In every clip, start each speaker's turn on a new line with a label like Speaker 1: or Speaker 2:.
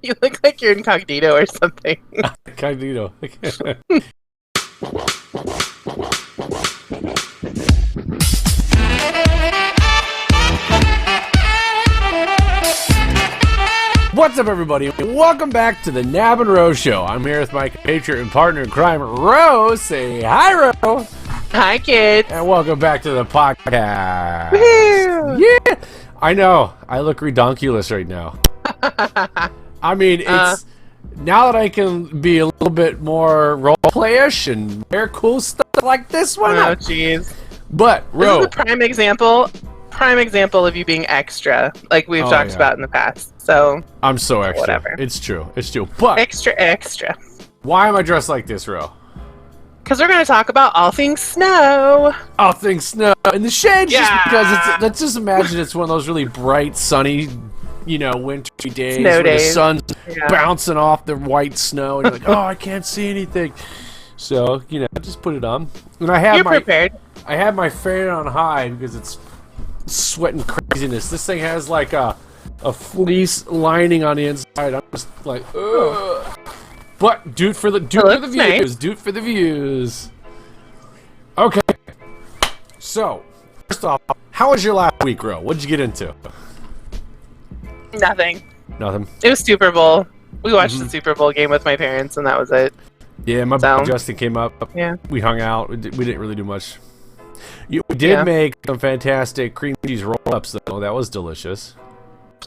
Speaker 1: You look like you're incognito or something.
Speaker 2: Incognito. What's up, everybody? Welcome back to the Knab and Ro Show. I'm here with my compatriot and partner in crime, Ro. Say hi, Ro.
Speaker 1: Hi, kids.
Speaker 2: And welcome back to the podcast.
Speaker 1: Woo!
Speaker 2: Yeah. I know. I look redonkulous right now. I mean, it's now that I can be a little bit more role-play-ish and wear cool stuff like this one.
Speaker 1: Oh, jeez.
Speaker 2: But, Ro.
Speaker 1: This is a prime example of you being extra, like we've talked about in the past. So
Speaker 2: I'm so extra.
Speaker 1: Whatever.
Speaker 2: It's true. It's true. But
Speaker 1: extra.
Speaker 2: Why am I dressed like this, Ro?
Speaker 1: Because we're going to talk about all things snow.
Speaker 2: All things snow in the shade.
Speaker 1: Yeah.
Speaker 2: Just because let's just imagine it's one of those really bright, sunny, wintry days
Speaker 1: Snow
Speaker 2: where
Speaker 1: days.
Speaker 2: the sun's
Speaker 1: Yeah.
Speaker 2: bouncing off the white snow, and you're like, oh, I can't see anything. So just put it on. And
Speaker 1: You're prepared.
Speaker 2: I have my fan on high because it's sweating craziness. This thing has like a fleece lining on the inside. I'm just like, ugh. But do it for the views.
Speaker 1: Nice.
Speaker 2: Do it for the views. Okay. So, first off, how was your last week, Ro? What'd you get into?
Speaker 1: Nothing.
Speaker 2: Nothing.
Speaker 1: It was Super Bowl. We watched the Super Bowl game with my parents, and that was it.
Speaker 2: Yeah, my buddy Justin came up.
Speaker 1: Yeah.
Speaker 2: We hung out. We didn't really do much. We did make some fantastic cream cheese roll-ups, though. That was delicious.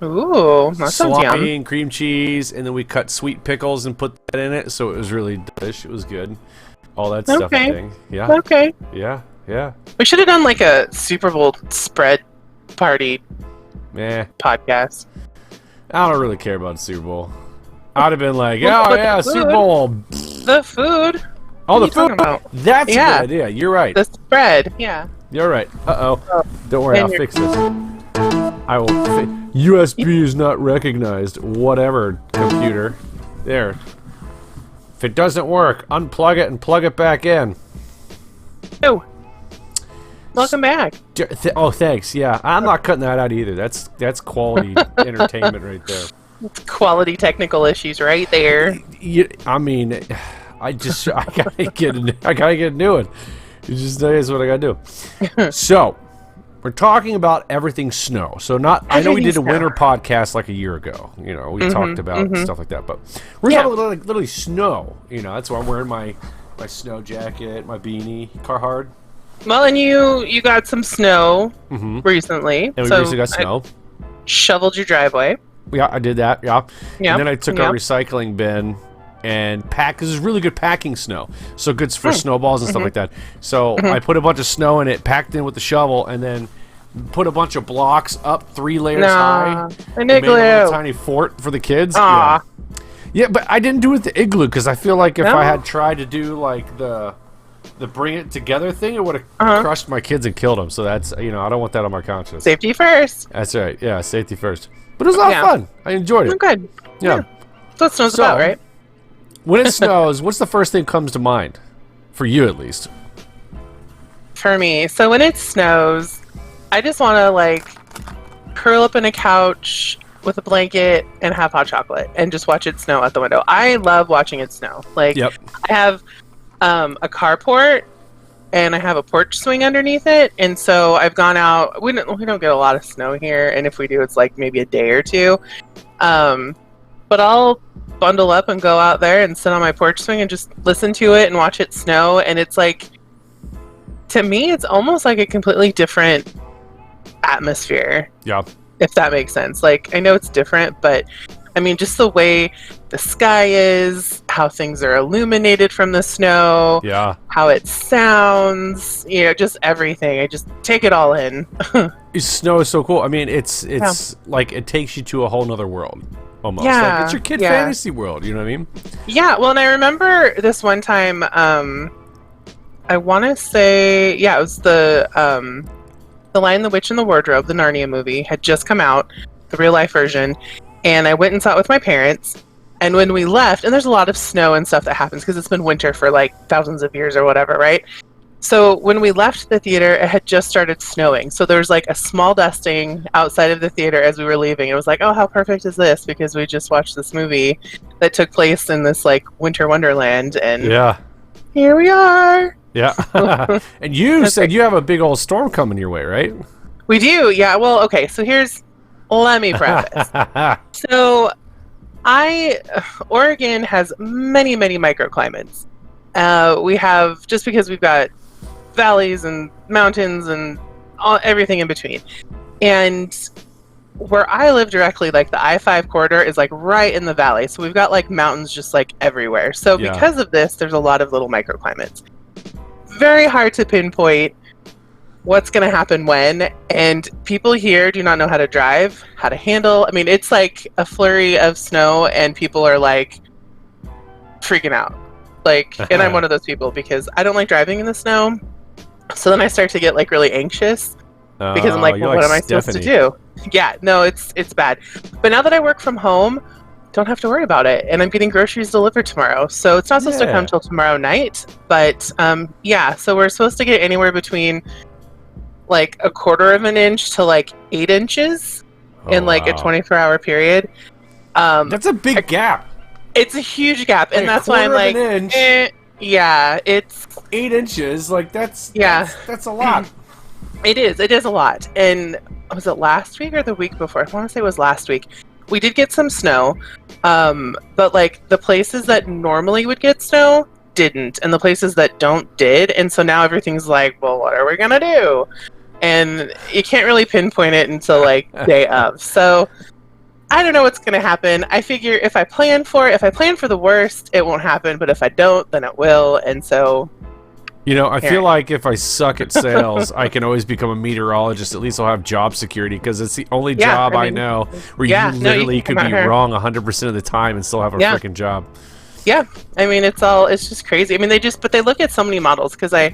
Speaker 1: Ooh, that sounds
Speaker 2: Salami
Speaker 1: yum.
Speaker 2: and cream cheese, and then we cut sweet pickles and put that in it, so it was really delish. It was good. All that stuff, I think. Yeah.
Speaker 1: Okay.
Speaker 2: Yeah.
Speaker 1: We should have done like a Super Bowl spread party podcast.
Speaker 2: I don't really care about the Super Bowl. I'd have been like,
Speaker 1: Well,
Speaker 2: oh
Speaker 1: but
Speaker 2: yeah,
Speaker 1: the
Speaker 2: Super
Speaker 1: food-
Speaker 2: Bowl.
Speaker 1: The food.
Speaker 2: Oh,
Speaker 1: What
Speaker 2: the
Speaker 1: are you talking
Speaker 2: food.
Speaker 1: about?
Speaker 2: That's
Speaker 1: Yeah.
Speaker 2: a good idea. You're right.
Speaker 1: The spread. Yeah.
Speaker 2: You're right. Uh-oh. Don't worry,
Speaker 1: And
Speaker 2: I'll fix this. I will USB is not recognized. Whatever, computer. There. If it doesn't work, unplug it and plug it back in.
Speaker 1: Oh. Welcome back.
Speaker 2: Oh, thanks. Yeah, I'm not cutting that out either. That's quality entertainment right there.
Speaker 1: It's quality technical issues right there.
Speaker 2: I mean, I gotta get into it. It just is what I gotta do. So, we're talking about everything snow. So I know we did a winter podcast like a year ago. We talked about stuff like that, but we're talking about literally snow. That's why I'm wearing my snow jacket, my beanie, Carhartt.
Speaker 1: Well, and you got some snow recently.
Speaker 2: And we recently got snow.
Speaker 1: Shoveled your driveway.
Speaker 2: Yeah, I did that. Yeah.
Speaker 1: Yeah.
Speaker 2: And then I took our recycling bin and packed, because it's really good packing snow. So good for snowballs and stuff like that. So I put a bunch of snow in it, packed in with the shovel, and then put a bunch of blocks up 3 layers high.
Speaker 1: An
Speaker 2: Made a little
Speaker 1: igloo.
Speaker 2: tiny fort for the kids.
Speaker 1: Aw.
Speaker 2: Yeah, but I didn't do it with the igloo because I feel like if I had tried to do like the bring it together thing, it would have crushed my kids and killed them. So that's, I don't want that on my conscience.
Speaker 1: Safety first.
Speaker 2: That's right. Yeah, safety first. But it was a lot of fun. I enjoyed it.
Speaker 1: Oh, good.
Speaker 2: Yeah.
Speaker 1: That's what snow's about, right?
Speaker 2: When it snows, what's the first thing that comes to mind? For you, at least.
Speaker 1: For me. So when it snows, I just want to, curl up in a couch with a blanket and have hot chocolate and just watch it snow out the window. I love watching it snow. I have a carport, and I have a porch swing underneath it, and so I've gone out. We don't get a lot of snow here, and if we do, it's maybe a day or two. But I'll bundle up and go out there and sit on my porch swing and just listen to it and watch it snow. And it's to me, it's almost like a completely different atmosphere.
Speaker 2: Yeah.
Speaker 1: If that makes sense. I know it's different, but I mean, just the way the sky is, how things are illuminated from the snow, how it sounds, just everything. I just take it all in.
Speaker 2: Snow is so cool. I mean, it's like it takes you to a whole nother world, almost.
Speaker 1: Yeah,
Speaker 2: it's your kid fantasy world, you know what I mean? Yeah,
Speaker 1: well, and I remember this one time, I want to say, it was the Lion, the Witch, and the Wardrobe, the Narnia movie, had just come out, the real-life version. And I went and saw it with my parents. And when we left, and there's a lot of snow and stuff that happens because it's been winter for thousands of years or whatever, right? So when we left the theater, it had just started snowing. So there was like a small dusting outside of the theater as we were leaving. It was like, oh, how perfect is this? Because we just watched this movie that took place in this like winter wonderland, and
Speaker 2: Yeah.
Speaker 1: here we are.
Speaker 2: Yeah. And you said you have a big old storm coming your way, right?
Speaker 1: We do, yeah. Well, okay. So let me preface. So Oregon has many, many microclimates. We have, just because we've got valleys and mountains and everything in between. And where I live directly, like the I-5 corridor is like right in the valley. So we've got like mountains just like everywhere. So
Speaker 2: Yeah.
Speaker 1: because of this, there's a lot of little microclimates. Very hard to pinpoint what's going to happen when, and people here do not know how to drive, how to handle. I mean, it's like a flurry of snow and people are like freaking out. Like, and I'm one of those people because I don't like driving in the snow. So then I start to get like really anxious because I'm like, well, what am I supposed to do? Yeah, no, it's bad. But now that I work from home, don't have to worry about it, and I'm getting groceries delivered tomorrow. So it's not supposed to come till tomorrow night, but yeah, so we're supposed to get anywhere between like a quarter of an inch to like 8 inches in like a 24-hour period.
Speaker 2: That's a big gap.
Speaker 1: It's a huge gap, and
Speaker 2: Like
Speaker 1: that's why I'm like, yeah, it's
Speaker 2: 8 inches. Like that's a lot.
Speaker 1: It is a lot. And was it last week or the week before? I want to say it was last week. We did get some snow, but like the places that normally would get snow didn't, and the places that don't did. And so now everything's like, well, what are we gonna do? And you can't really pinpoint it until like day of. So I don't know what's gonna happen. I figure if I plan for the worst, it won't happen. But if I don't, then it will. And so,
Speaker 2: You know, I feel like if I suck at sales, I can always become a meteorologist. At least I'll have job security because it's the only job I know where you literally could be wrong 100% of the time and still have a freaking job.
Speaker 1: Yeah, I mean, it's just crazy. I mean, they look at so many models because I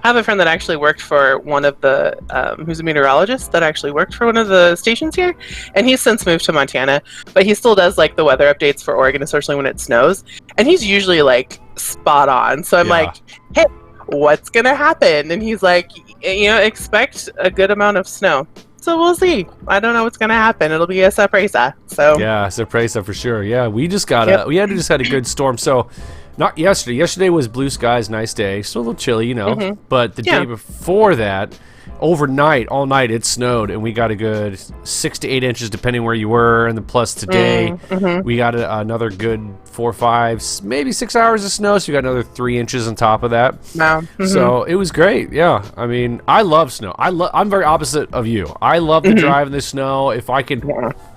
Speaker 1: have a friend that actually worked for one of the, who's a meteorologist that actually worked for one of the stations here, and he's since moved to Montana, but he still does like the weather updates for Oregon, especially when it snows, and he's usually like spot on. So I'm like, hey, what's gonna happen? And he's like, you know, expect a good amount of snow. So we'll see. I don't know what's gonna happen. It'll be a sorpresa. So
Speaker 2: yeah, sorpresa for sure. Yeah, we just got just had a good storm. So not yesterday. Yesterday was blue skies, nice day. Still a little chilly, you know. But the day before that, overnight, all night, it snowed, and we got a good 6 to 8 inches, depending where you were. And then plus today, we got another good 4, 5, maybe 6 hours of snow. So we got another 3 inches on top of that.
Speaker 1: Wow.
Speaker 2: So it was great. Yeah, I mean, I love snow. I'm very opposite of you. I love to drive in the snow. If I can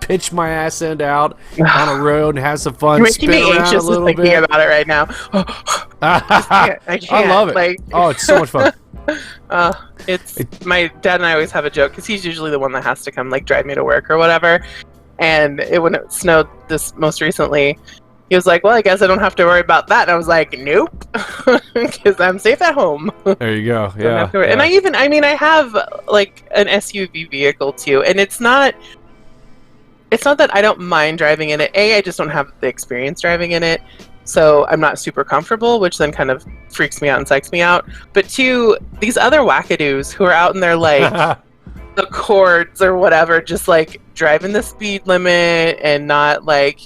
Speaker 2: pitch my ass end out on a road and have some fun,
Speaker 1: you're making me anxious just thinking about it right now. I can't.
Speaker 2: I love it.
Speaker 1: Like,
Speaker 2: oh, it's so much fun.
Speaker 1: It's my dad and I always have a joke because he's usually the one that has to come like drive me to work or whatever. And when it snowed this most recently, he was like, "Well, I guess I don't have to worry about that." And I was like, "Nope," because I'm safe at home.
Speaker 2: There you go. Yeah.
Speaker 1: And I have like an SUV vehicle too, and it's not that I don't mind driving in it. I just don't have the experience driving in it. So I'm not super comfortable, which then kind of freaks me out and psychs me out. But two, these other wackadoos who are out in their like Accords or whatever, just like driving the speed limit and not like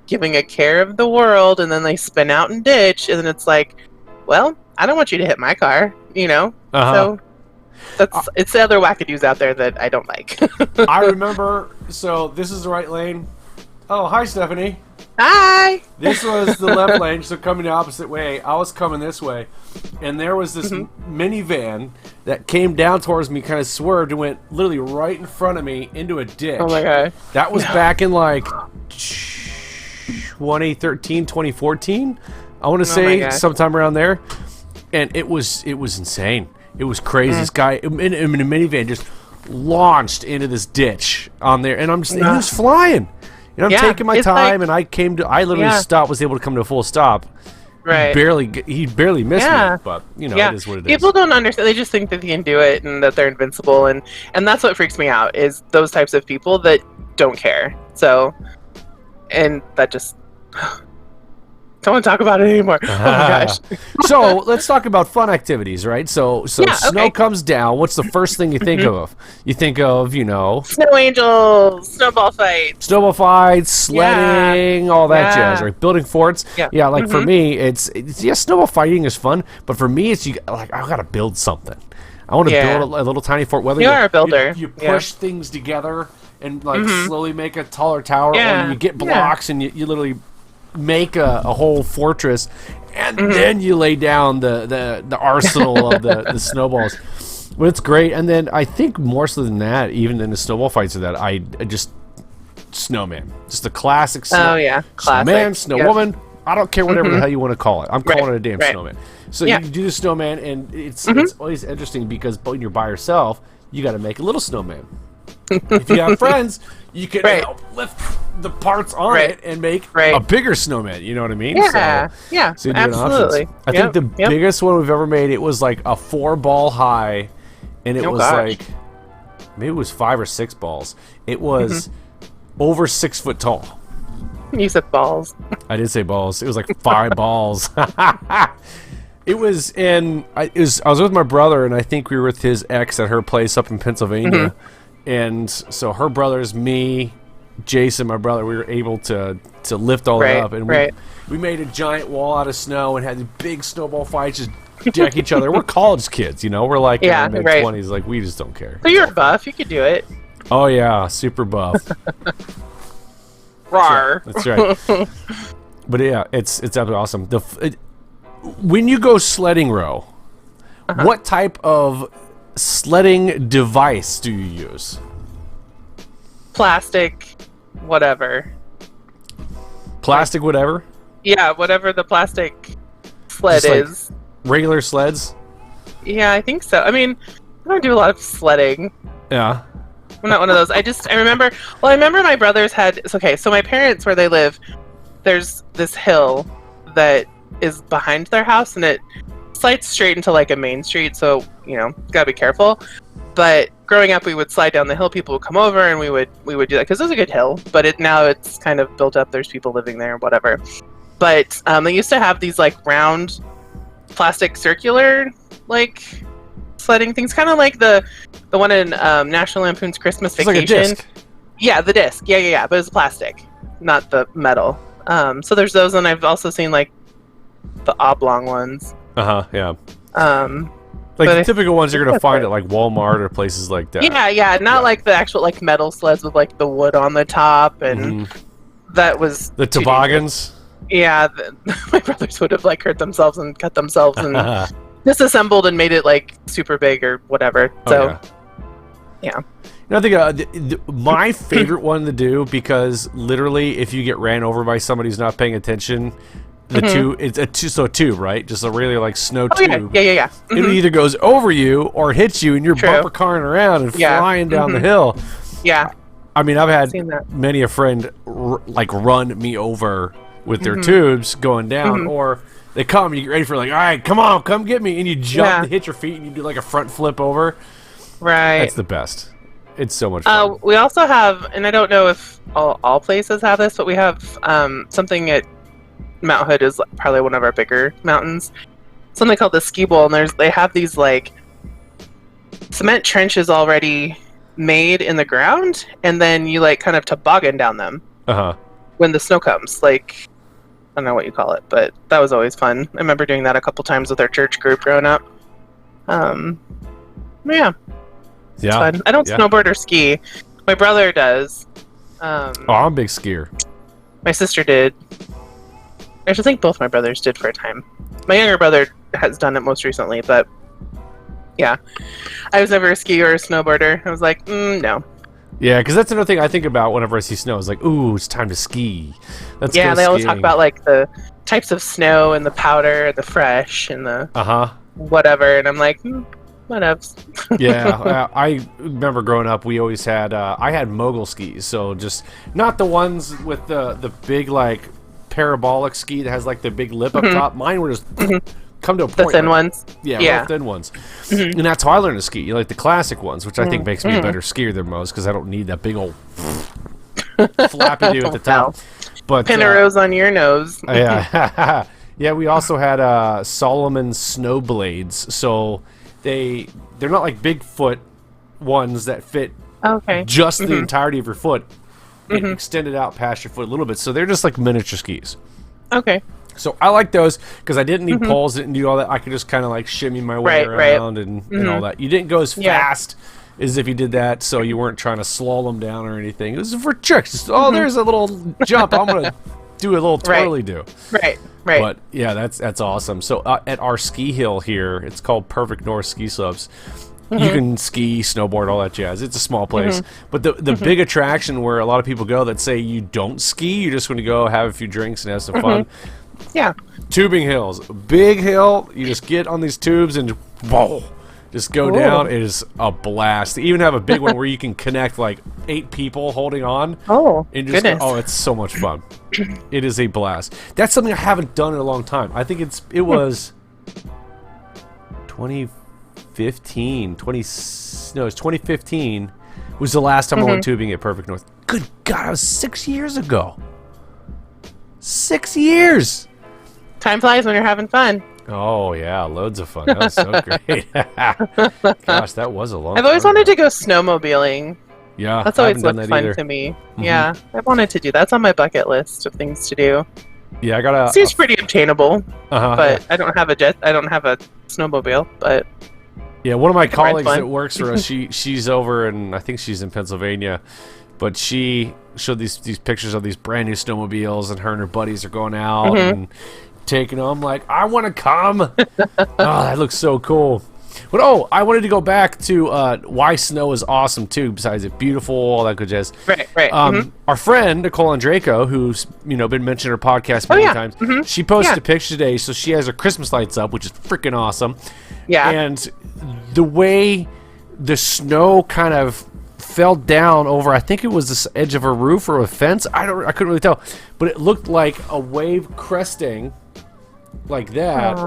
Speaker 1: giving a care of the world, and then they spin out and ditch, and then it's like, well, I don't want you to hit my car, you know? So it's the other wackadoos out there that I don't like.
Speaker 2: I remember, so this is the right lane. Oh, hi, Stephanie.
Speaker 1: Hi!
Speaker 2: This was the left lane, so coming the opposite way. I was coming this way, and there was this minivan that came down towards me, kind of swerved, and went literally right in front of me into a ditch.
Speaker 1: Oh my god.
Speaker 2: That was back in like 2013, 2014. I want to say sometime around there, and it was insane. It was crazy. This guy in a minivan just launched into this ditch on there, and he was flying. And I'm taking my time, and I literally stopped, was able to come to a full stop.
Speaker 1: Right.
Speaker 2: He barely missed me, but you know, it is what it is.
Speaker 1: People don't understand. They just think that they can do it and that they're invincible, and that's what freaks me out is those types of people that don't care. So, and that just Don't want to talk about it anymore. Oh my gosh.
Speaker 2: So let's talk about fun activities, right? So
Speaker 1: Yeah,
Speaker 2: snow
Speaker 1: okay.
Speaker 2: comes down. What's the first thing you think of? You think of,
Speaker 1: Snow angels, snowball fights.
Speaker 2: snowball fights, sledding, all that jazz, right? Building forts.
Speaker 1: Yeah.
Speaker 2: Like for me, it's snowball fighting is fun, but for me, it's I gotta build something. I want to build a little tiny fort. Whether
Speaker 1: You are a builder.
Speaker 2: you push things together and like slowly make a taller tower,
Speaker 1: Yeah.
Speaker 2: or you get blocks and you literally make a whole fortress, and then you lay down the arsenal of the snowballs. But it's great. And then I think more so than that, even in the snowball fights, of that I just snowman, just a classic.
Speaker 1: Classic.
Speaker 2: Snowman, snowwoman. I don't care whatever the hell you want to call it. I'm calling it a damn snowman. So you do the snowman, and it's always interesting because when you're by yourself, you got to make a little snowman. If you have friends, you can help lift the parts on it and make a bigger snowman. You know what I mean?
Speaker 1: Yeah,
Speaker 2: so
Speaker 1: absolutely.
Speaker 2: I think the biggest one we've ever made, it was like a 4-ball high, and it was like, maybe it was 5 or 6 balls. It was over 6 foot tall.
Speaker 1: You said balls.
Speaker 2: I did say balls. It was like 5 balls. It was I was with my brother, and I think we were with his ex at her place up in Pennsylvania. And so her brothers, me, Jason, my brother, we were able to lift all that up. And we made a giant wall out of snow and had these big snowball fights, just deck each other. We're college kids, We're like in our mid-20s. Like, we just don't care.
Speaker 1: So you're buff. You could do it.
Speaker 2: Oh, yeah. Super buff.
Speaker 1: Rawr.
Speaker 2: That's right. But, yeah, it's absolutely awesome. When you go sledding, Ro, what type of sledding device do you use?
Speaker 1: Plastic, whatever.
Speaker 2: Plastic, whatever?
Speaker 1: Yeah, whatever the plastic sled is.
Speaker 2: Regular sleds?
Speaker 1: Yeah, I think so. I mean, I don't do a lot of sledding.
Speaker 2: Yeah.
Speaker 1: I'm not one of those. I remember my brothers had, so my parents, where they live, there's this hill that is behind their house, and it slides straight into like a main street, so gotta be careful. But growing up, we would slide down the hill. People would come over, and we would do that because it was a good hill. But now it's kind of built up. There's people living there, whatever. But they used to have these like round, plastic circular like sledding things, kind of like the one in National Lampoon's Christmas Vacation.
Speaker 2: It's like a disc.
Speaker 1: Yeah, the disc. Yeah. But it's plastic, not the metal. So there's those, and I've also seen like the oblong ones.
Speaker 2: Yeah.
Speaker 1: Like
Speaker 2: the typical ones you're gonna find at like Walmart or places like that.
Speaker 1: Yeah, not like the actual like metal sleds with like the wood on the top, and that was
Speaker 2: the toboggans.
Speaker 1: Yeah, my brothers would have like hurt themselves and cut themselves and disassembled and made it like super big or whatever. So, yeah.
Speaker 2: I think my favorite one to do, because literally, if you get ran over by somebody who's not paying attention, it's a tube, right? Just a really like snow tube.
Speaker 1: Yeah.
Speaker 2: It either goes over you or hits you, and you're bumper carring around and flying down the hill.
Speaker 1: Yeah.
Speaker 2: I mean, I've had many a friend run me over with their tubes going down, or they come, you get ready for like, all right, come get me, and you jump and hit your feet, and you do like a front flip over.
Speaker 1: Right.
Speaker 2: That's the best. It's so much fun.
Speaker 1: We also have, and I don't know if all places have this, but we have something at Mount Hood is probably one of our bigger mountains. Something called the ski bowl, and they have these like cement trenches already made in the ground, and then you like kind of toboggan down them when the snow comes. Like, I don't know what you call it, but that was always fun. I remember doing that a couple times with our church group growing up. Yeah. It's fun. I don't snowboard or ski. My brother does.
Speaker 2: I'm a big skier.
Speaker 1: My sister did. I actually think both my brothers did for a time. My younger brother has done it most recently, but yeah. I was never a skier or a snowboarder. I was like, no.
Speaker 2: Yeah, because that's another thing I think about whenever I see snow. It's like, ooh, it's time to ski. Let's go
Speaker 1: they always
Speaker 2: skiing.
Speaker 1: talk about like the types of snow and the powder and the fresh and the whatever, and I'm like, whatevs.
Speaker 2: Yeah, I remember growing up, we always had, I had mogul skis, so just not the ones with the big like parabolic ski that has like the big lip up top. Mine were just come to a point.
Speaker 1: The thin ones.
Speaker 2: Yeah, real thin ones. And that's how I learned to ski. You like the classic ones, which I think makes me a better skier than most, because I don't need that big old flappy dude at the top. But
Speaker 1: pin a rose on your nose.
Speaker 2: Yeah. Yeah, we also had Solomon snow blades. So they're not like Bigfoot ones that fit just the entirety of your foot. It extended out past your foot a little bit. So they're just like miniature skis.
Speaker 1: Okay.
Speaker 2: So I like those because I didn't need poles, didn't do all that. I could just kind of like shimmy my way around and all that. You didn't go as fast as if you did that, so you weren't trying to slalom down or anything. It was for tricks. Just, there's a little jump. I'm going to do a little twirly do.
Speaker 1: Right.
Speaker 2: But yeah, that's awesome. So at our ski hill here, it's called Perfect North Ski Slopes. You can ski, snowboard, all that jazz. It's a small place. But the big attraction where a lot of people go that say you don't ski, you just want to go have a few drinks and have some fun.
Speaker 1: Yeah.
Speaker 2: Tubing hills. Big hill. You just get on these tubes and whoa, just go down. It is a blast. They even have a big one where you can connect like 8 people holding on.
Speaker 1: Oh,
Speaker 2: and just
Speaker 1: goodness.
Speaker 2: It's so much fun. It is a blast. That's something I haven't done in a long time. I think it was 2015. It was 2015 was the last time I went tubing at Perfect North. Good God, it was 6 years ago. 6 years.
Speaker 1: Time flies when you're having fun.
Speaker 2: Oh yeah, loads of fun. That was so great. Gosh, that was a long time.
Speaker 1: I've always wanted to go snowmobiling.
Speaker 2: Yeah,
Speaker 1: that's always looked fun to me. Yeah, I wanted to do that. That's on my bucket list of things to do.
Speaker 2: Yeah, I got
Speaker 1: seems pretty obtainable, but I don't have a snowmobile. But
Speaker 2: yeah, one of my colleagues that works for us, she's over, and I think she's in Pennsylvania. But she showed these pictures of these brand new snowmobiles, and her buddies are going out and taking them. I'm like, I want to come. That looks so cool. But I wanted to go back to why snow is awesome too. Besides it beautiful, all that good jazz.
Speaker 1: Right.
Speaker 2: Our friend Nicole Andreyko, who's been mentioned in her podcast many times, she posted a picture today. So she has her Christmas lights up, which is freaking awesome. Yeah. And the way the snow kind of fell down over, I think it was the edge of a roof or a fence. I couldn't really tell, but it looked like a wave cresting, like that.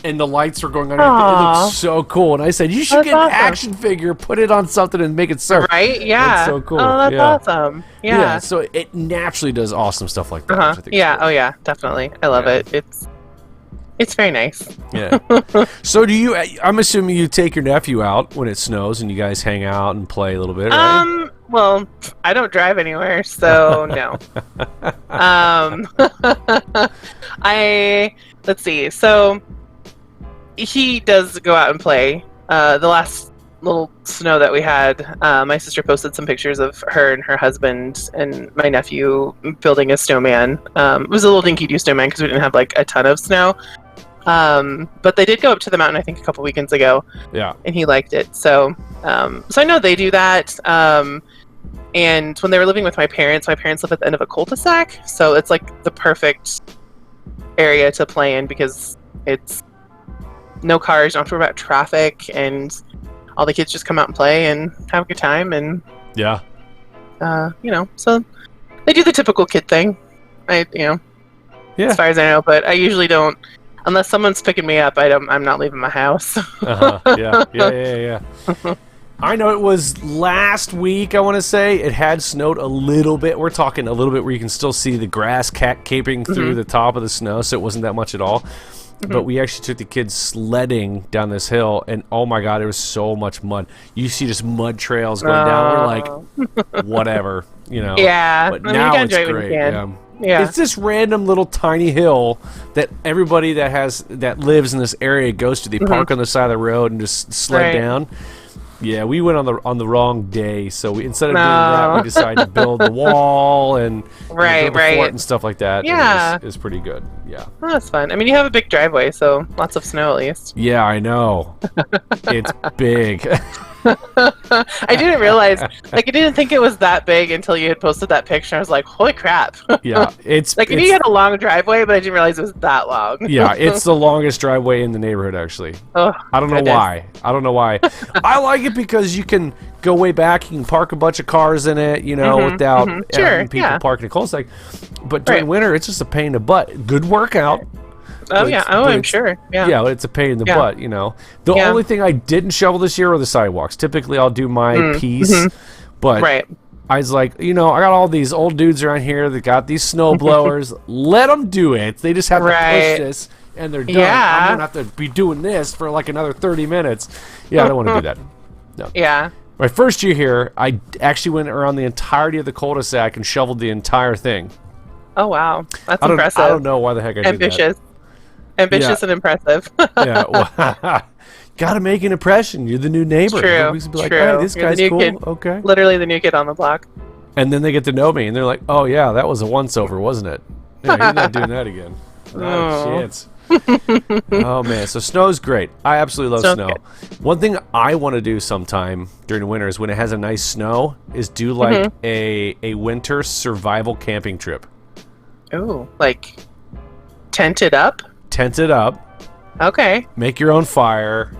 Speaker 2: And the lights were going on. It looked so cool. And I said, you should get an action figure, put it on something, and make it surf.
Speaker 1: Right? Yeah.
Speaker 2: That's so cool.
Speaker 1: Oh, that's awesome. Yeah.
Speaker 2: So it naturally does awesome stuff like that. Which I think
Speaker 1: yeah.
Speaker 2: is cool.
Speaker 1: Oh, yeah. Definitely. I love it. It's very nice.
Speaker 2: Yeah. So I'm assuming you take your nephew out when it snows and you guys hang out and play a little bit, right?
Speaker 1: Well, I don't drive anywhere, so no. Let's see. So he does go out and play. The last little snow that we had, my sister posted some pictures of her and her husband and my nephew building a snowman. It was a little dinky-doo snowman because we didn't have like a ton of snow. But they did go up to the mountain, I think, a couple weekends ago. Yeah. And he liked it. So I know they do that. And when they were living with my parents live at the end of a cul-de-sac. So it's like the perfect area to play in because it's no cars, don't have to worry about traffic, and all the kids just come out and play and have a good time. And so they do the typical kid thing. As far as I know, but I usually don't. Unless someone's picking me up, I'm not leaving my house.
Speaker 2: Yeah. I know it was last week, I want to say. It had snowed a little bit. We're talking a little bit where you can still see the grass caping through the top of the snow, so it wasn't that much at all. But we actually took the kids sledding down this hill, and oh my God, there was so much mud. You see just mud trails going down. We're like, whatever,
Speaker 1: Yeah.
Speaker 2: But now it's great. Yeah. It's this random little tiny hill that everybody that lives in this area goes to. They park on the side of the road and just sled down. Yeah, we went on the wrong day, so instead of doing that, we decided to build the wall and build the fort and stuff like that.
Speaker 1: Yeah,
Speaker 2: it was pretty good. Yeah,
Speaker 1: that's fun. I mean, you have a big driveway, so lots of snow at least.
Speaker 2: Yeah, I know. It's big.
Speaker 1: I didn't realize, I didn't think it was that big until you had posted that picture. I was like, holy crap.
Speaker 2: Yeah, it's
Speaker 1: I knew you had a long driveway, but I didn't realize it was that long.
Speaker 2: Yeah, it's the longest driveway in the neighborhood, actually.
Speaker 1: Oh,
Speaker 2: I don't know why. I like it because you can go way back. You can park a bunch of cars in it, without having people parking in cul-de-sac. But during winter, it's just a pain in the butt. Good workout.
Speaker 1: Oh, yeah. I'm sure. Yeah.
Speaker 2: Yeah, it's a pain in the butt, The only thing I didn't shovel this year were the sidewalks. Typically, I'll do my piece, but I was like, I got all these old dudes around here that got these snow blowers. Let them do it. They just have to push this, and they're done.
Speaker 1: Yeah.
Speaker 2: I'm going to have to be doing this for like another 30 minutes. Yeah, I don't want to do that. No.
Speaker 1: Yeah.
Speaker 2: My first year here, I actually went around the entirety of the cul-de-sac and shoveled the entire thing.
Speaker 1: Oh, wow. That's impressive.
Speaker 2: I don't know why the heck I did that.
Speaker 1: Ambitious and impressive.
Speaker 2: Yeah. Well, gotta make an impression. You're the new neighbor.
Speaker 1: True.
Speaker 2: Be like, hey, this guy's cool.
Speaker 1: Kid.
Speaker 2: Okay.
Speaker 1: Literally the new kid on the block.
Speaker 2: And then they get to know me, and they're like, oh, yeah, that was a once-over, wasn't it? Yeah, he's not doing that again. Not a chance. Oh, man. So snow's great. I absolutely love snow. Good. One thing I want to do sometime during the winter is when it has a nice snow is do like a winter survival camping trip.
Speaker 1: Ooh, like tent it up?
Speaker 2: Tent it up.
Speaker 1: Okay.
Speaker 2: Make your own fire.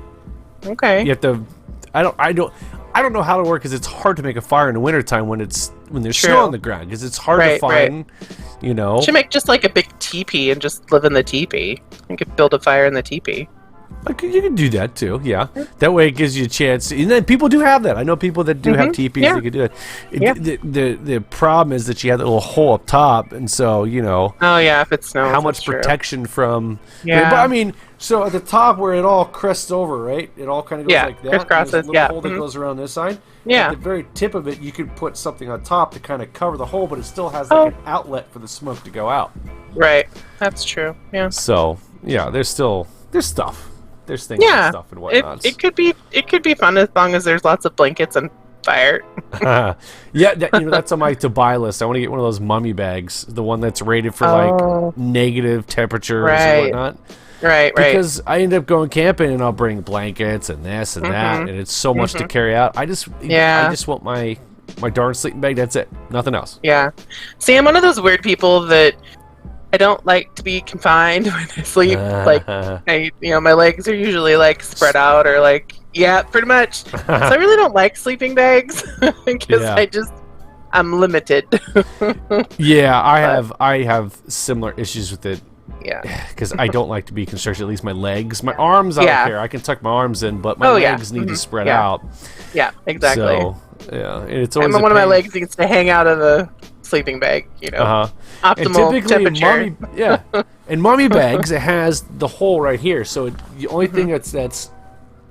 Speaker 1: Okay.
Speaker 2: You have to. I don't know how to work because it's hard to make a fire in the wintertime when there's snow on the ground because it's hard to find. You
Speaker 1: should make just like a big teepee and just live in the teepee. You could build a fire in the teepee.
Speaker 2: You can do that too, yeah. That way it gives you a chance. And then people do have that. I know people that do have teepees. They could do it. The problem is that you have that little hole up top, and so
Speaker 1: Oh yeah, if it snows.
Speaker 2: How much protection from?
Speaker 1: Yeah.
Speaker 2: But I mean, so at the top where it all crests over, right? It all kind of goes like that.
Speaker 1: Crisscrosses.
Speaker 2: There's a little hole that goes around this side.
Speaker 1: Yeah.
Speaker 2: At the very tip of it, you could put something on top to kind of cover the hole, but it still has like an outlet for the smoke to go out.
Speaker 1: Right. That's true. Yeah.
Speaker 2: So yeah, there's stuff. There's things and stuff and whatnot.
Speaker 1: It could be fun as long as there's lots of blankets and fire.
Speaker 2: That's on my to-buy list. I want to get one of those mummy bags, the one that's rated for like negative temperatures and whatnot.
Speaker 1: Right.
Speaker 2: Because I end up going camping and I'll bring blankets and this and that, and it's so much to carry out. I just want my darn sleeping bag. That's it. Nothing else.
Speaker 1: Yeah. See, I'm one of those weird people that I don't like to be confined when I sleep. Like, my legs are usually like spread out or like, pretty much. So I really don't like sleeping bags because I'm limited.
Speaker 2: Yeah, I have similar issues with it.
Speaker 1: Yeah.
Speaker 2: Because I don't like to be constricted, at least my legs. My arms, I don't care. I can tuck my arms in, but my legs need to spread out.
Speaker 1: Yeah, exactly.
Speaker 2: So, it's always
Speaker 1: one of my legs needs to hang out of the sleeping bag, optimal temperature.
Speaker 2: In mummy bags, it has the hole right here, so the only thing that's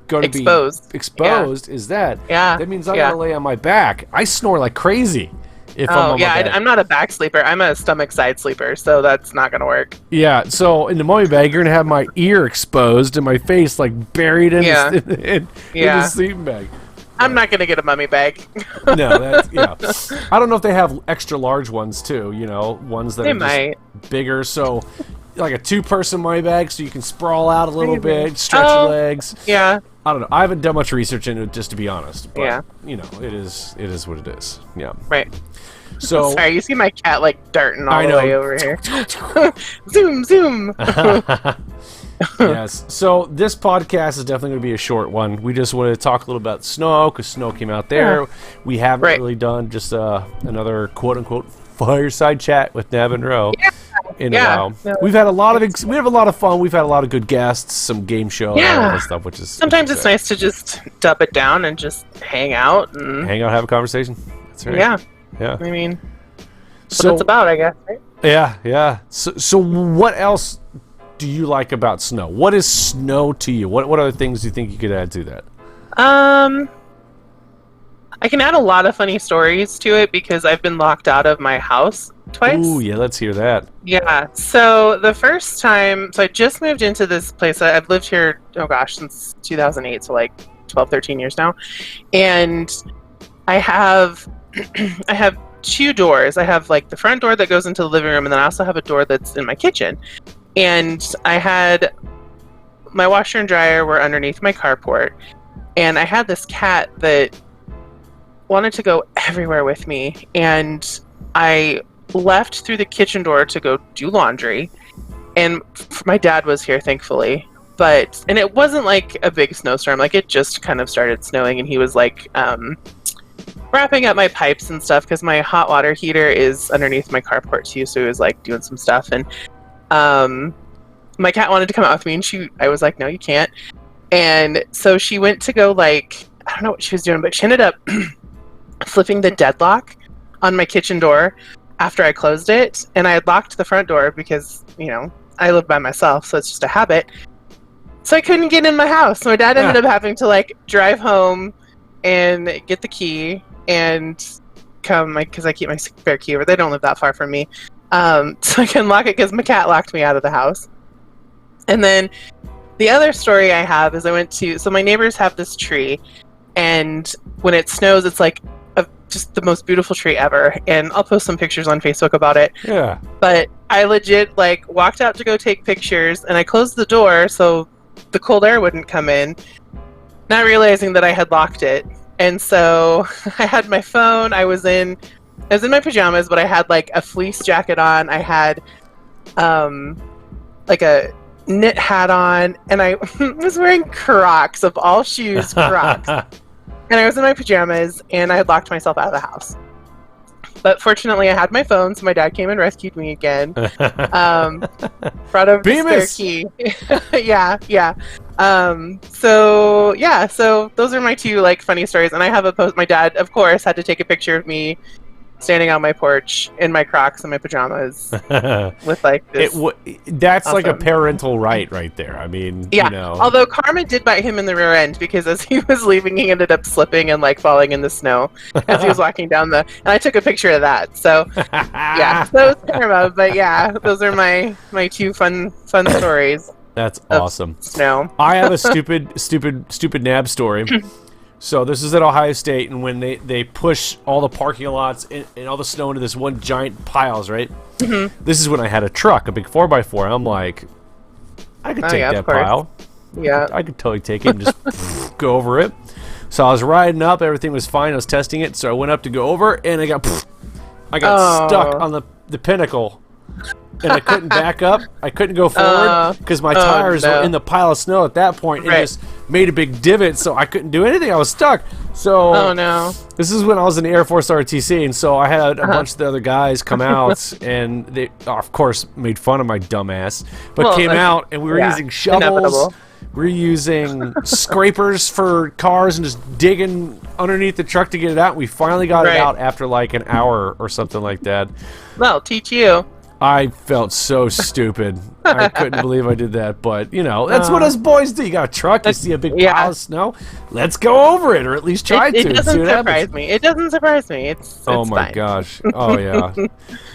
Speaker 2: going to be exposed is that.
Speaker 1: Yeah.
Speaker 2: That means I got to lay on my back. I snore like crazy if I'm on my back.
Speaker 1: I'm not a back sleeper. I'm a stomach side sleeper, so that's not going to work.
Speaker 2: Yeah, so in the mummy bag, you're going to have my ear exposed and my face like buried in the sleeping bag.
Speaker 1: I'm not going to get a mummy bag.
Speaker 2: No, I don't know if they have extra large ones too, ones that are just bigger. So like a 2-person mummy bag so you can sprawl out a little bit, stretch your legs.
Speaker 1: Yeah.
Speaker 2: I don't know. I haven't done much research into it, just to be honest. But, it is what it is. Yeah.
Speaker 1: Right.
Speaker 2: So
Speaker 1: sorry, you see my cat like darting all the way over here. Zoom.
Speaker 2: Yes. So this podcast is definitely going to be a short one. We just wanted to talk a little about snow because snow came out there. Yeah. We haven't really done just another quote unquote fireside chat with Knab and Ro in a while. No. We have a lot of fun. We've had a lot of good guests, some game shows, all that stuff. Which is
Speaker 1: sometimes it's nice to just dump it down and just hang out,
Speaker 2: have a conversation. That's right.
Speaker 1: Yeah. I mean, that's what it's about, I guess. Right?
Speaker 2: Yeah. So what else do you like about snow? What is snow to you? What other things do you think you could add to that?
Speaker 1: I can add a lot of funny stories to it because I've been locked out of my house twice.
Speaker 2: Ooh, yeah, let's hear that.
Speaker 1: Yeah, so the first time, I just moved into this place. I've lived here, since 2008, so like 12, 13 years now. And I have 2 doors. I have like the front door that goes into the living room, and then I also have a door that's in my kitchen. And I had my washer and dryer were underneath my carport, and I had this cat that wanted to go everywhere with me, and I left through the kitchen door to go do laundry, and my dad was here, thankfully, and it wasn't like a big snowstorm, like it just kind of started snowing, and he was like wrapping up my pipes and stuff because my hot water heater is underneath my carport too, so he was like doing some stuff, and my cat wanted to come out with me, and I was like, no, you can't. And so she went to go I don't know what she was doing, but she ended up flipping the deadlock on my kitchen door after I closed it, and I had locked the front door because, I live by myself, so it's just a habit. So I couldn't get in my house. So my dad ended up having to like drive home and get the key and come, like, because I keep my spare key, or they don't live that far from me. So I can lock it because my cat locked me out of the house. And then the other story I have is so my neighbors have this tree, and when it snows, it's like just the most beautiful tree ever. And I'll post some pictures on Facebook about it.
Speaker 2: Yeah.
Speaker 1: But I legit like walked out to go take pictures, and I closed the door so the cold air wouldn't come in, not realizing that I had locked it. And so I had my phone. I was in my pajamas, but I had like a fleece jacket on. I had like a knit hat on, and I was wearing Crocs, of all shoes, Crocs. And I was in my pajamas, and I had locked myself out of the house. But fortunately, I had my phone, so my dad came and rescued me again. Brought over the spare key. Yeah. So those are my two like funny stories. And I have a post. My dad, of course, had to take a picture of me standing on my porch in my Crocs and my pajamas with like this.
Speaker 2: That's awesome. Like a parental right there. I mean,
Speaker 1: yeah. Although karma did bite him in the rear end, because as he was leaving, he ended up slipping and like falling in the snow as he was walking down and I took a picture of that. So yeah, so it was karma. But yeah, those are my two fun stories.
Speaker 2: That's awesome.
Speaker 1: Snow.
Speaker 2: I have a stupid nab story. So this is at Ohio State, and when they push all the parking lots and all the snow into this one giant piles, right? Mm-hmm. This is when I had a truck, a big 4x4. I'm like, I could take that pile.
Speaker 1: Yeah.
Speaker 2: I could totally take it and just go over it. So I was riding up, everything was fine. I was testing it, so I went up to go over, and I got stuck on the pinnacle. And I couldn't back up. I couldn't go forward because my tires were in the pile of snow at that point, and just made a big divot, so I couldn't do anything. I was stuck. So this is when I was in the Air Force ROTC, and so I had a bunch of the other guys come out, and they, of course, made fun of my dumb ass, but came out, and we were using shovels. Inevitable. We were using scrapers for cars and just digging underneath the truck to get it out. We finally got it out after like an hour or something like that.
Speaker 1: Well, teach you.
Speaker 2: I felt so stupid. I couldn't believe I did that, but that's what us boys do. You got a truck, you see a big pile of snow, let's go over it, or at least try to.
Speaker 1: It doesn't surprise me. It doesn't surprise me. It's
Speaker 2: oh my
Speaker 1: fine.
Speaker 2: Gosh. Oh yeah.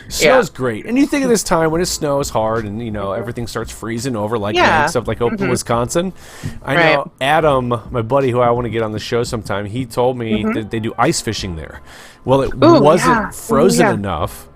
Speaker 2: Snow's great. And you think of this time when it snows hard and everything starts freezing over like stuff like open Wisconsin. I know Adam, my buddy who I want to get on the show sometime, he told me that they do ice fishing there. Well, it wasn't frozen enough.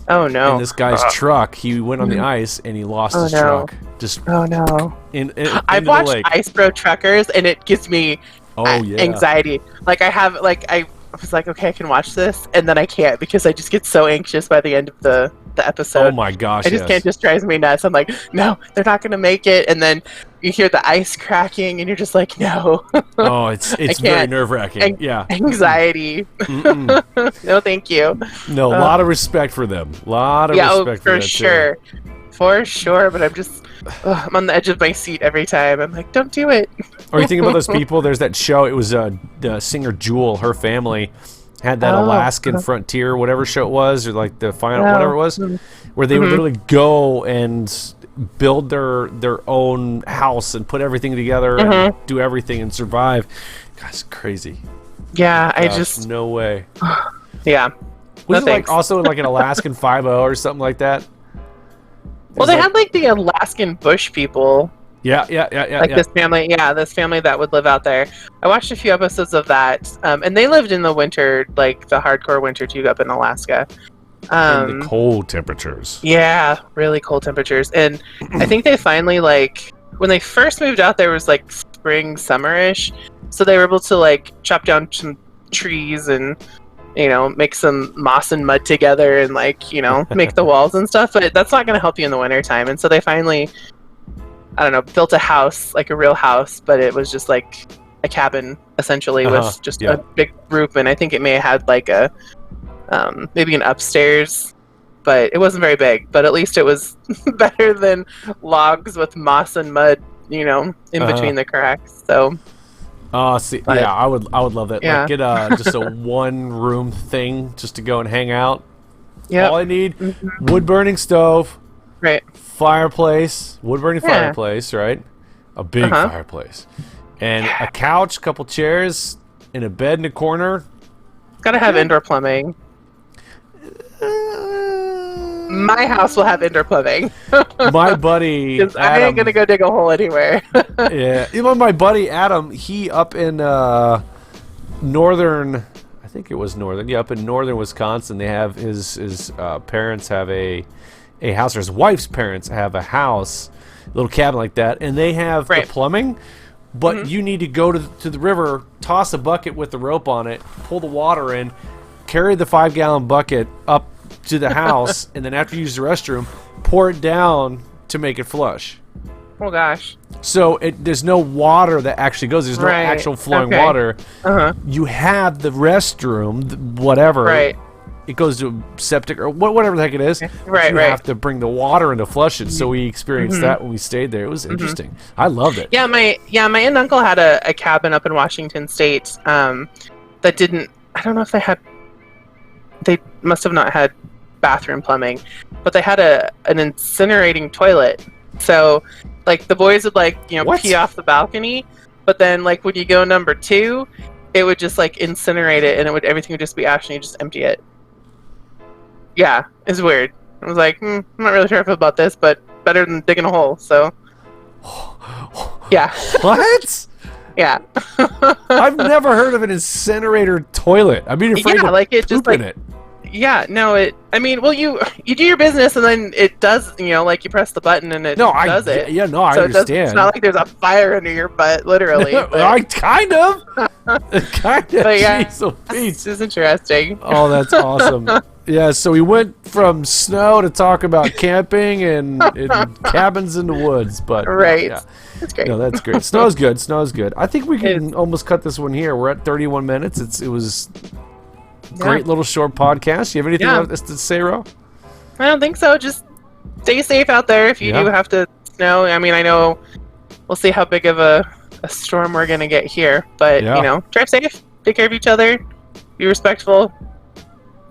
Speaker 1: Oh no!
Speaker 2: In this guy's truck, he went on the ice and he lost his truck. Just
Speaker 1: I've watched Ice Bro Truckers, and it gives me anxiety. Like I was like, okay, I can watch this, and then I can't because I just get so anxious by the end of the episode.
Speaker 2: Oh my gosh!
Speaker 1: I just can't. Just drives me nuts. I'm like, no, they're not gonna make it, and then you hear the ice cracking, and you're just like, no.
Speaker 2: Oh, it's very nerve-wracking.
Speaker 1: Anxiety. No, thank you.
Speaker 2: No, a lot of respect for them. A lot of respect for that
Speaker 1: sure.
Speaker 2: Too.
Speaker 1: For sure, but I'm on the edge of my seat every time. I'm like, don't do it.
Speaker 2: Or you think about those people, there's that show, it was the singer Jewel, her family had that Alaskan Frontier, whatever show it was, or like the final, whatever it was, where they would literally go and build their own house and put everything together and do everything and survive. God, it's crazy.
Speaker 1: Yeah,
Speaker 2: no way.
Speaker 1: Yeah.
Speaker 2: Was it like also like an Alaskan 5-0 or something like that?
Speaker 1: Well, they had like the Alaskan bush people.
Speaker 2: Yeah.
Speaker 1: This family, this family that would live out there. I watched a few episodes of that, and they lived in the winter, like the hardcore winter too, up in Alaska.
Speaker 2: In the cold temperatures.
Speaker 1: Yeah, really cold temperatures. And I think they finally, like, when they first moved out, there was like spring, summer-ish, so they were able to like chop down some trees and make some moss and mud together and like make the walls and stuff. But that's not going to help you in the wintertime. And so they finally, I don't know, built a house, like a real house, but it was just like a cabin essentially with just a big roof. And I think it may have had like a maybe an upstairs, but it wasn't very big. But at least it was better than logs with moss and mud, in between the cracks. So
Speaker 2: See,
Speaker 1: But,
Speaker 2: yeah, I would love that.
Speaker 1: Yeah.
Speaker 2: Like, get just a one-room thing just to go and hang out.
Speaker 1: Yep.
Speaker 2: All I need, wood-burning stove,
Speaker 1: Right.
Speaker 2: fireplace, wood-burning
Speaker 1: Yeah.
Speaker 2: fireplace, right? A big fireplace. And a couch, couple chairs, and a bed in a corner.
Speaker 1: Gotta have indoor plumbing. My house will have indoor plumbing.
Speaker 2: My buddy
Speaker 1: Because I ain't gonna go dig a hole anywhere.
Speaker 2: Yeah, even my buddy Adam, he up in northern, I think it was northern, yeah, up in northern Wisconsin, they have his parents have a house, or his wife's parents have a house, a little cabin like that, and they have the plumbing, but you need to go to the river, toss a bucket with the rope on it, pull the water in, carry the 5-gallon bucket up to the house, and then after you use the restroom, pour it down to make it flush.
Speaker 1: Oh gosh.
Speaker 2: So there's no water that actually goes. There's no actual flowing water. You have the restroom, whatever.
Speaker 1: Right.
Speaker 2: It goes to septic or whatever the heck it is.
Speaker 1: Right.
Speaker 2: You have to bring the water in to flush it. So we experienced that when we stayed there. It was interesting. I loved it.
Speaker 1: Yeah, my aunt and uncle had a cabin up in Washington State that didn't. I don't know if they had. They must have not had bathroom plumbing, but they had an incinerating toilet. So, like, the boys would pee off the balcony, but then like when you go number 2, it would just like incinerate it, and everything would just be ash, and you just empty it. Yeah, it's weird. I was like, I'm not really sure about this, but better than digging a hole. So, yeah.
Speaker 2: What?
Speaker 1: Yeah.
Speaker 2: I've never heard of an incinerator toilet. I've been afraid to
Speaker 1: like it
Speaker 2: poop
Speaker 1: just like
Speaker 2: in it.
Speaker 1: Yeah, no, I mean, well, you do your business, and then it does, like you press the button and it does it.
Speaker 2: Yeah, no, I
Speaker 1: so
Speaker 2: understand.
Speaker 1: It's not like there's a fire under your butt, literally.
Speaker 2: I kind of. Kind of.
Speaker 1: But yeah,
Speaker 2: Jeez,
Speaker 1: it's interesting.
Speaker 2: Oh, that's awesome. Yeah, so we went from snow to talk about camping and cabins in the woods, but
Speaker 1: right.
Speaker 2: Yeah.
Speaker 1: That's great.
Speaker 2: No, that's great. Snow's good. Snow's good. I think we can almost cut this one here. We're at 31 minutes. It was great little short podcast. You have anything else to say, Ro?
Speaker 1: I don't think so. Just stay safe out there if you do have to snow. I mean, I know we'll see how big of a storm we're going to get here, but, drive safe, take care of each other, be respectful.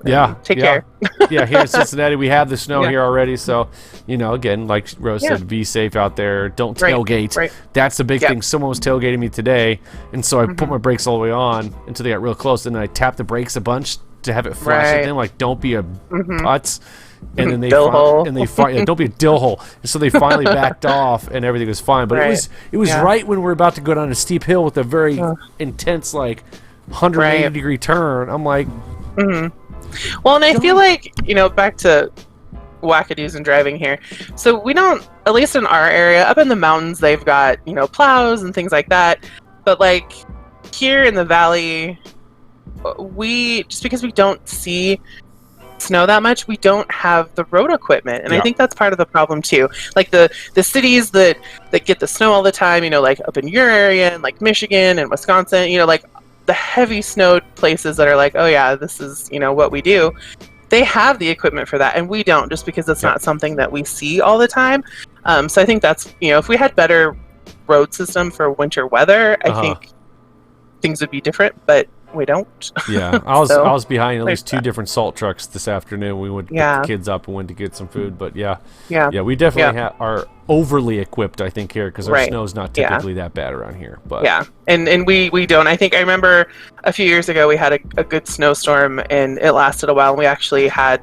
Speaker 2: Yeah.
Speaker 1: Take care.
Speaker 2: Yeah, here in Cincinnati, we have the snow here already. So, again, like Rose said, be safe out there. Don't tailgate.
Speaker 1: Right.
Speaker 2: That's the big thing. Someone was tailgating me today, and so I put my brakes all the way on until they got real close. And then I tapped the brakes a bunch to have it flash at them, like, don't be a putz. And then they don't be a dill hole. And so they finally backed off, and everything was fine. But it was right when we were about to go down a steep hill with a very intense, like, 180-degree turn. I'm like...
Speaker 1: Well, and I feel like, back to wackadoos and driving here. So we don't, at least in our area, up in the mountains, they've got, plows and things like that. But like here in the valley, just because we don't see snow that much, we don't have the road equipment. And I think that's part of the problem too. Like the cities that get the snow all the time, like up in your area and like Michigan and Wisconsin, like the heavy snowed places that are like, oh yeah, this is, what we do. They have the equipment for that, and we don't, just because it's not something that we see all the time. So I think that's, if we had better road system for winter weather, I think things would be different, but we don't.
Speaker 2: Yeah, I was behind at least 2 different salt trucks this afternoon. We went to pick the kids up and went to get some food, but we definitely are overly equipped, I think, here, because our snow's not typically that bad around here. But
Speaker 1: and we don't. I remember a few years ago we had a good snowstorm, and it lasted a while, and we actually had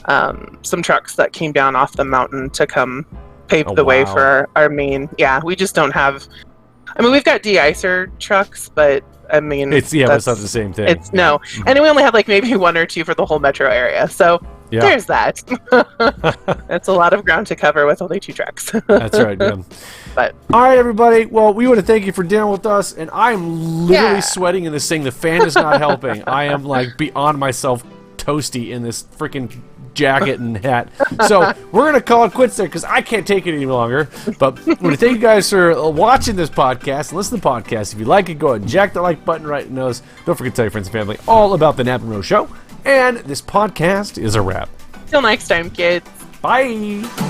Speaker 1: some trucks that came down off the mountain to come pave the way for our main. Yeah, we just don't have. I mean, we've got de-icer trucks, but I mean,
Speaker 2: it's not the same thing.
Speaker 1: It's no, and we only have like maybe 1 or 2 for the whole metro area. So there's that. That's a lot of ground to cover with only 2 trucks.
Speaker 2: That's right, man.
Speaker 1: But
Speaker 2: all right, everybody. Well, we want to thank you for dealing with us, and I'm literally sweating in this thing. The fan is not helping. I am like beyond myself, toasty in this freaking jacket and hat. So we're gonna call it quits there because I can't take it any longer. But I want to thank you guys for watching this podcast and listen to the podcast. If you like it, go ahead and jack that like button right in the nose. Don't forget to tell your friends and family all about the Knab and Ro Show. And this podcast is a wrap.
Speaker 1: Till next time, kids.
Speaker 2: Bye.